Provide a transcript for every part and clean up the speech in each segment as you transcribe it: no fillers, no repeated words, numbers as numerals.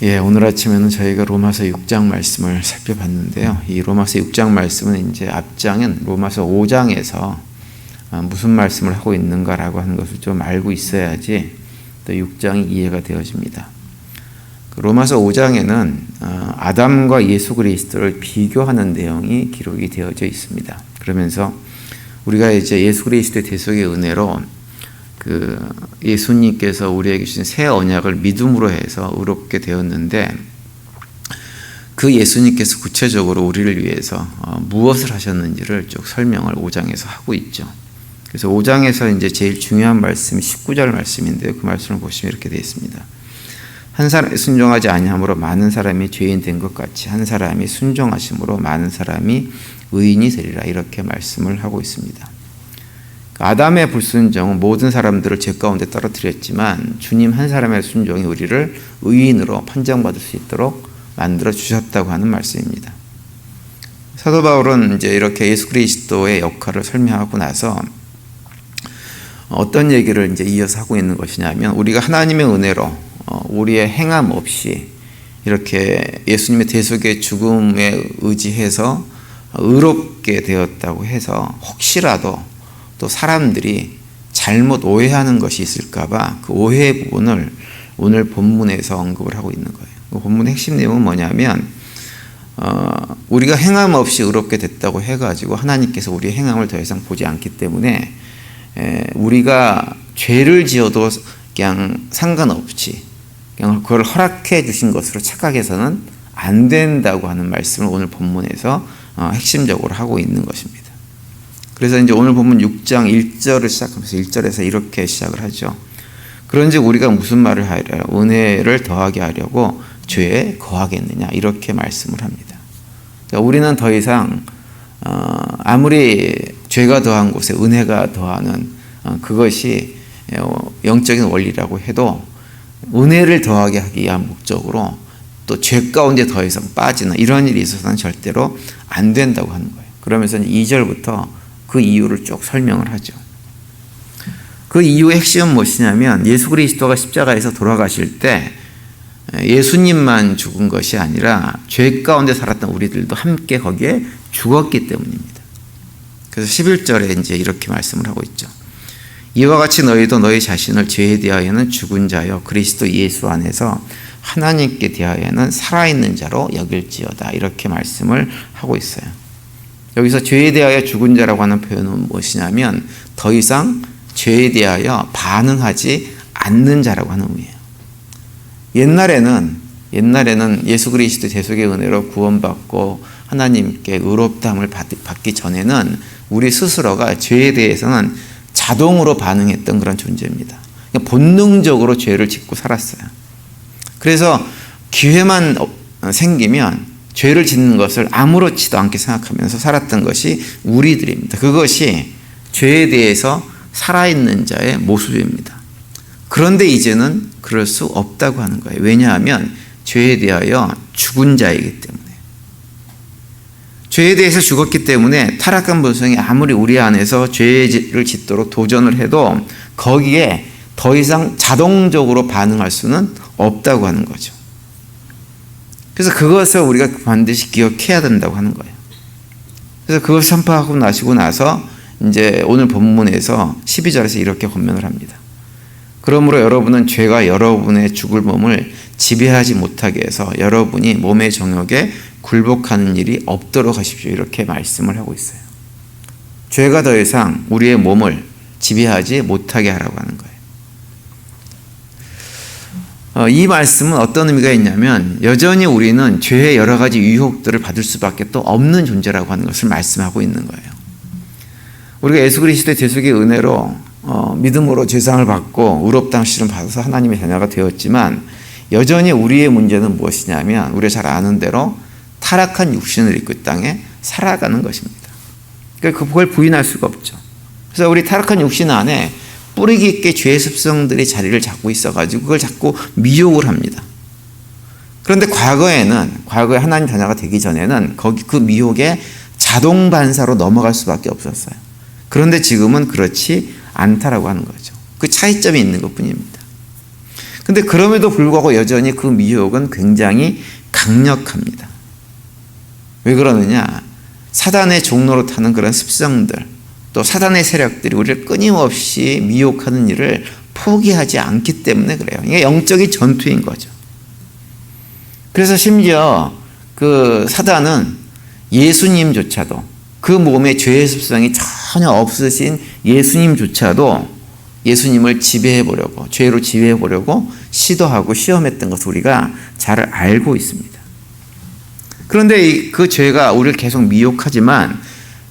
오늘 아침에는 저희가 로마서 6장 말씀을 살펴봤는데요. 이 로마서 6장 말씀은 이제 앞장은 로마서 5장에서 무슨 말씀을 하고 있는가라고 하는 것을 좀 알고 있어야지 또 6장이 이해가 되어집니다. 로마서 5장에는 아담과 예수 그리스도를 비교하는 내용이 기록이 되어져 있습니다. 그러면서 우리가 이제 예수 그리스도의 대속의 은혜로 예수님께서 우리에게 주신 새 언약을 믿음으로 해서 의롭게 되었는데, 그 예수님께서 구체적으로 우리를 위해서 무엇을 하셨는지를 쭉 설명을 5장에서 하고 있죠. 그래서 5장에서 이제 제일 중요한 말씀이 19절 말씀인데요. 그 말씀을 보시면 이렇게 되어 있습니다. 한 사람이 순종하지 아니함으로 많은 사람이 죄인 된 것 같이 한 사람이 순종하심으로 많은 사람이 의인이 되리라, 이렇게 말씀을 하고 있습니다. 아담의 불순종은 모든 사람들을 죄 가운데 떨어뜨렸지만 주님 한 사람의 순종이 우리를 의인으로 판정받을 수 있도록 만들어 주셨다고 하는 말씀입니다. 사도 바울은 이제 이렇게 예수 그리스도의 역할을 설명하고 나서 어떤 얘기를 이제 이어서 하고 있는 것이냐면, 우리가 하나님의 은혜로 우리의 행함 없이 이렇게 예수님의 대속의 죽음에 의지해서 의롭게 되었다고 해서 혹시라도 또 사람들이 잘못 오해하는 것이 있을까봐 그 오해 부분을 오늘 본문에서 언급을 하고 있는 거예요. 그 본문의 핵심 내용은 뭐냐면, 우리가 행함 없이 의롭게 됐다고 해가지고 하나님께서 우리의 행함을 더 이상 보지 않기 때문에 우리가 죄를 지어도 그냥 상관없이 그냥 그걸 허락해 주신 것으로 착각해서는 안 된다고 하는 말씀을 오늘 본문에서 핵심적으로 하고 있는 것입니다. 그래서 이제 오늘 본문 6장 1절을 시작하면서 1절에서 이렇게 시작을 하죠. 그런즉 우리가 무슨 말을 하리라, 은혜를 더하게 하려고 죄에 거하겠느냐, 이렇게 말씀을 합니다. 그러니까 우리는 더 이상 아무리 죄가 더한 곳에 은혜가 더하는 그것이 영적인 원리라고 해도 은혜를 더하게 하기 위한 목적으로 또 죄 가운데 더 이상 빠지는 이런 일이 있어서는 절대로 안 된다고 하는 거예요. 그러면서 2절부터 그 이유를 쭉 설명을 하죠. 그 이유의 핵심은 무엇이냐면, 예수 그리스도가 십자가에서 돌아가실 때 예수님만 죽은 것이 아니라 죄 가운데 살았던 우리들도 함께 거기에 죽었기 때문입니다. 그래서 11절에 이제 이렇게 말씀을 하고 있죠. 이와 같이 너희도 너희 자신을 죄에 대하여는 죽은 자여 그리스도 예수 안에서 하나님께 대하여는 살아있는 자로 여길지어다, 이렇게 말씀을 하고 있어요. 여기서 죄에 대하여 죽은 자라고 하는 표현은 무엇이냐면, 더 이상 죄에 대하여 반응하지 않는 자라고 하는 의미예요. 옛날에는 예수 그리스도 대속의 은혜로 구원받고 하나님께 의롭다함을 받기 전에는 우리 스스로가 죄에 대해서는 자동으로 반응했던 그런 존재입니다. 본능적으로 죄를 짓고 살았어요. 그래서 기회만 생기면 죄를 짓는 것을 아무렇지도 않게 생각하면서 살았던 것이 우리들입니다. 그것이 죄에 대해서 살아있는 자의 모습입니다. 그런데 이제는 그럴 수 없다고 하는 거예요. 왜냐하면 죄에 대하여 죽은 자이기 때문에. 죄에 대해서 죽었기 때문에 타락한 본성이 아무리 우리 안에서 죄를 짓도록 도전을 해도 거기에 더 이상 자동적으로 반응할 수는 없다고 하는 거죠. 그래서 그것을 우리가 반드시 기억해야 된다고 하는 거예요. 그래서 그것을 선포하고 나시고 나서 이제 오늘 본문에서 12절에서 이렇게 권면을 합니다. 그러므로 여러분은 죄가 여러분의 죽을 몸을 지배하지 못하게 해서 여러분이 몸의 정욕에 굴복하는 일이 없도록 하십시오, 이렇게 말씀을 하고 있어요. 죄가 더 이상 우리의 몸을 지배하지 못하게 하라고 하는 거예요. 이 말씀은 어떤 의미가 있냐면, 여전히 우리는 죄의 여러 가지 유혹들을 받을 수밖에 또 없는 존재라고 하는 것을 말씀하고 있는 거예요. 우리가 예수 그리스도의 대속의 은혜로 믿음으로 죄상을 받고 의롭다는 시를 받아서 하나님의 자녀가 되었지만, 여전히 우리의 문제는 무엇이냐면, 우리가 잘 아는 대로 타락한 육신을 입고 이 땅에 살아가는 것입니다. 그러니까 그걸 부인할 수가 없죠. 그래서 우리 타락한 육신 안에 뿌리 깊게 죄의 습성들이 자리를 잡고 있어가지고 그걸 자꾸 미혹을 합니다. 그런데 과거에 하나님 자녀가 되기 전에는 그 미혹에 자동 반사로 넘어갈 수밖에 없었어요. 그런데 지금은 그렇지 않다라고 하는 거죠. 그 차이점이 있는 것 뿐입니다. 근데 그럼에도 불구하고 여전히 그 미혹은 굉장히 강력합니다. 왜 그러느냐? 사단의 종로로 타는 그런 습성들, 또 사단의 세력들이 우리를 끊임없이 미혹하는 일을 포기하지 않기 때문에 그래요. 이게 영적인 전투인 거죠. 그래서 심지어 그 사단은 예수님조차도, 그 몸에 죄의 습성이 전혀 없으신 예수님조차도 예수님을 지배해보려고, 죄로 지배해보려고 시도하고 시험했던 것을 우리가 잘 알고 있습니다. 그런데 그 죄가 우리를 계속 미혹하지만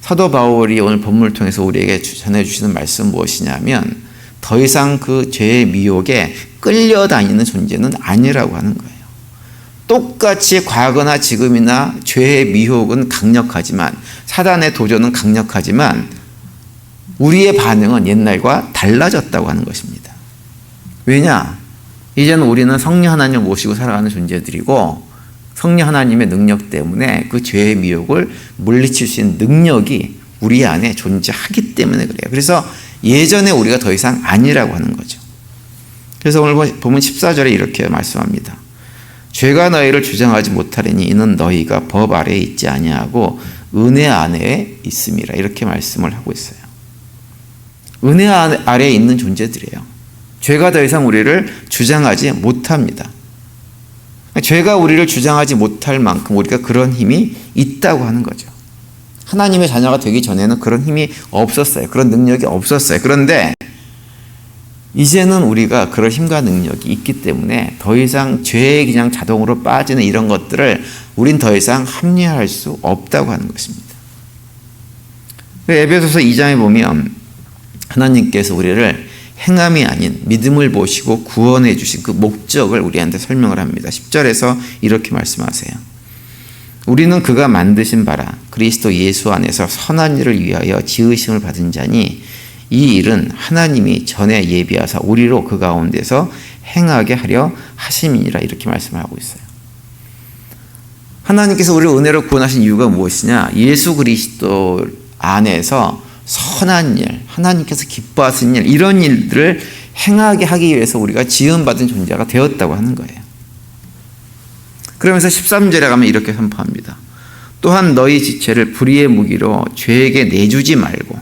사도 바울이 오늘 본문을 통해서 우리에게 전해주시는 말씀은 무엇이냐면 더 이상 그 죄의 미혹에 끌려다니는 존재는 아니라고 하는 거예요. 똑같이 과거나 지금이나 죄의 미혹은 강력하지만, 사단의 도전은 강력하지만 우리의 반응은 옛날과 달라졌다고 하는 것입니다. 왜냐? 이제는 우리는 성령 하나님을 모시고 살아가는 존재들이고 성령 하나님의 능력 때문에 그 죄의 미혹을 물리칠 수 있는 능력이 우리 안에 존재하기 때문에 그래요. 그래서 예전에 우리가 더 이상 아니라고 하는 거죠. 그래서 오늘 보면 14절에 이렇게 말씀합니다. 죄가 너희를 주장하지 못하리니 이는 너희가 법 아래에 있지 아니하고 은혜 안에 있음이라, 이렇게 말씀을 하고 있어요. 은혜 아래에 있는 존재들이에요. 죄가 더 이상 우리를 주장하지 못합니다. 죄가 우리를 주장하지 못할 만큼 우리가 그런 힘이 있다고 하는 거죠. 하나님의 자녀가 되기 전에는 그런 힘이 없었어요. 그런 능력이 없었어요. 그런데 이제는 우리가 그런 힘과 능력이 있기 때문에 더 이상 죄에 그냥 자동으로 빠지는 이런 것들을 우린 더 이상 합리화할 수 없다고 하는 것입니다. 에베소서 2장에 보면 하나님께서 우리를 행함이 아닌 믿음을 보시고 구원해 주신 그 목적을 우리한테 설명을 합니다. 10절에서 이렇게 말씀하세요. 우리는 그가 만드신 바라 그리스도 예수 안에서 선한 일을 위하여 지으심을 받은 자니 이 일은 하나님이 전에 예비하사 우리로 그 가운데서 행하게 하려 하심이니라, 이렇게 말씀하고 있어요. 하나님께서 우리를 은혜로 구원하신 이유가 무엇이냐? 예수 그리스도 안에서 선한 일, 하나님께서 기뻐하시는 일, 이런 일들을 행하게 하기 위해서 우리가 지음받은 존재가 되었다고 하는 거예요. 그러면서 13절에 가면 이렇게 선포합니다. 또한 너희 지체를 불의의 무기로 죄에게 내주지 말고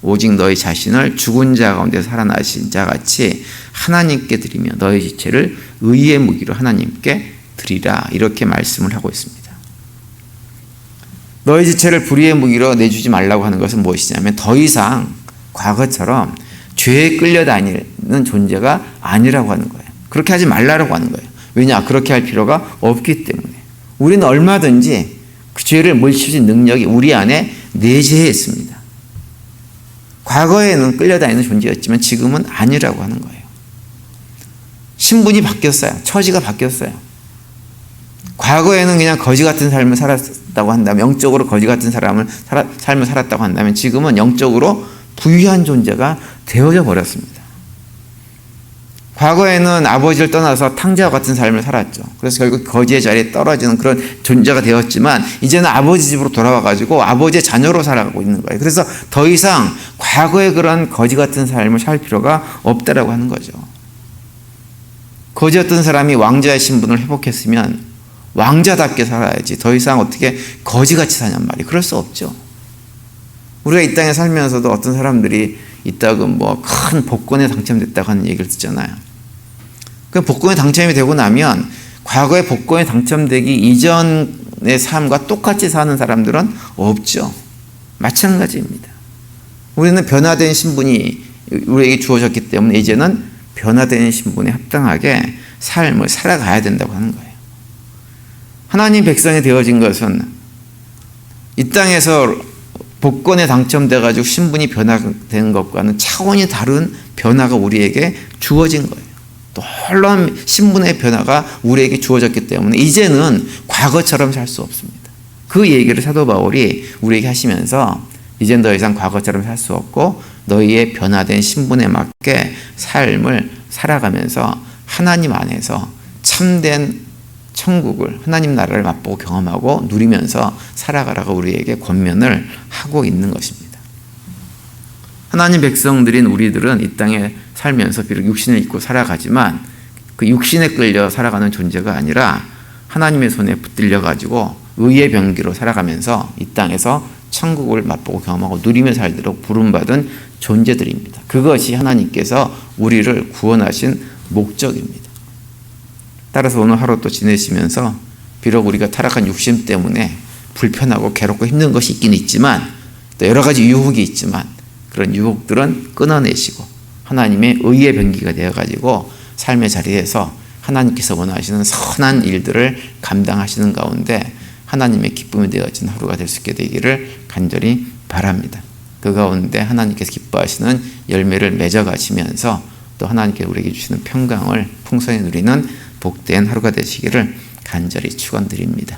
오직 너희 자신을 죽은 자 가운데 살아나신 자 같이 하나님께 드리며 너희 지체를 의의 무기로 하나님께 드리라, 이렇게 말씀을 하고 있습니다. 너희 지체를 불의의 무기로 내주지 말라고 하는 것은 무엇이냐면 더 이상 과거처럼 죄에 끌려다니는 존재가 아니라고 하는 거예요. 그렇게 하지 말라고 하는 거예요. 왜냐? 그렇게 할 필요가 없기 때문에. 우리는 얼마든지 그 죄를 물리칠 수 있는 능력이 우리 안에 내재해 있습니다. 과거에는 끌려다니는 존재였지만 지금은 아니라고 하는 거예요. 신분이 바뀌었어요. 처지가 바뀌었어요. 과거에는 그냥 거지 같은 삶을 살았다고 한다면, 영적으로 거지 같은 삶을 살았다고 한다면 지금은 영적으로 부유한 존재가 되어져 버렸습니다. 과거에는 아버지를 떠나서 탕자와 같은 삶을 살았죠. 그래서 결국 거지의 자리에 떨어지는 그런 존재가 되었지만 이제는 아버지 집으로 돌아와가지고 아버지의 자녀로 살아가고 있는 거예요. 그래서 더 이상 과거의 그런 거지 같은 삶을 살 필요가 없다라고 하는 거죠. 거지였던 사람이 왕자의 신분을 회복했으면 왕자답게 살아야지 더 이상 어떻게 거지같이 사냔 말이에요. 그럴 수 없죠. 우리가 이 땅에 살면서도 어떤 사람들이 있다고 뭐 큰 복권에 당첨됐다고 하는 얘기를 듣잖아요. 그 복권에 당첨이 되고 나면 과거에 복권에 당첨되기 이전의 삶과 똑같이 사는 사람들은 없죠. 마찬가지입니다. 우리는 변화된 신분이 우리에게 주어졌기 때문에 이제는 변화된 신분에 합당하게 삶을 살아가야 된다고 하는 거예요. 하나님 백성이 되어진 것은 이 땅에서 복권에 당첨돼가지고 신분이 변화된 것과는 차원이 다른 변화가 우리에게 주어진 거예요. 놀라운 신분의 변화가 우리에게 주어졌기 때문에 이제는 과거처럼 살 수 없습니다. 그 얘기를 사도 바울이 우리에게 하시면서 이제는 더 이상 과거처럼 살 수 없고 너희의 변화된 신분에 맞게 삶을 살아가면서 하나님 안에서 참된 천국을, 하나님 나라를 맛보고 경험하고 누리면서 살아가라고 우리에게 권면을 하고 있는 것입니다. 하나님 백성들인 우리들은 이 땅에 살면서 비록 육신을 입고 살아가지만 그 육신에 끌려 살아가는 존재가 아니라 하나님의 손에 붙들려 가지고 의의 병기로 살아가면서 이 땅에서 천국을 맛보고 경험하고 누리며 살도록 부름받은 존재들입니다. 그것이 하나님께서 우리를 구원하신 목적입니다. 따라서 오늘 하루 또 지내시면서 비록 우리가 타락한 육신 때문에 불편하고 괴롭고 힘든 것이 있긴 있지만 또 여러 가지 유혹이 있지만 그런 유혹들은 끊어내시고 하나님의 의의 병기가 되어가지고 삶의 자리에서 하나님께서 원하시는 선한 일들을 감당하시는 가운데 하나님의 기쁨이 되어진 하루가 될 수 있게 되기를 간절히 바랍니다. 그 가운데 하나님께서 기뻐하시는 열매를 맺어가시면서 또 하나님께서 우리에게 주시는 평강을 풍성히 누리는 복된 하루가 되시기를 간절히 축원드립니다.